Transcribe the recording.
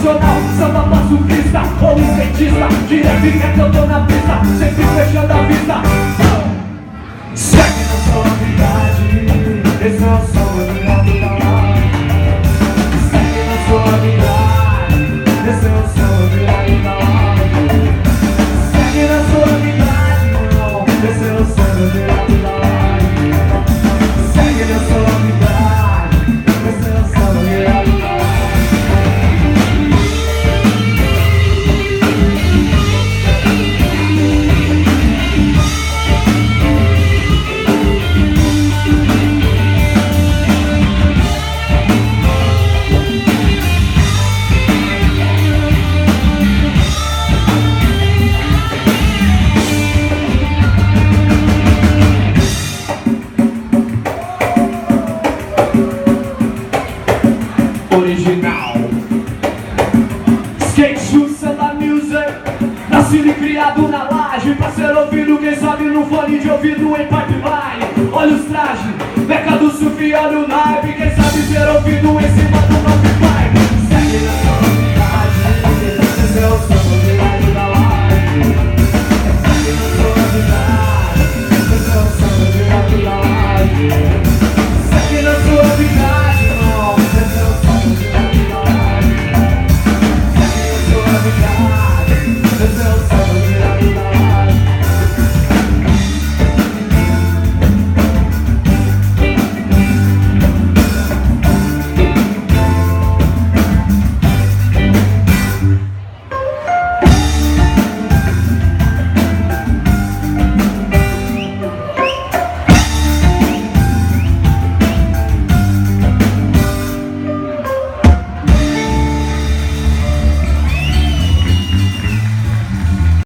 nacional, samba pacifista ou skatista, direto e reto eu tô na pista, sempre fechando a vista. Segue na sua verdade, esse é o som do lado da live. Segue na sua verdade, esse é o som do lado da live. Segue na sua verdade, irmão, esse é o som do lado da live. Segue na sua verdade, esse é o som do lado da live. Original Skate Shoes, Samba Music, nascido e criado na laje, pra ser ouvido quem sabe no fone de ouvido em pipeline. Olha os trajes, beca do surf, olha o naipe, quem sabe ser ouvido em cima do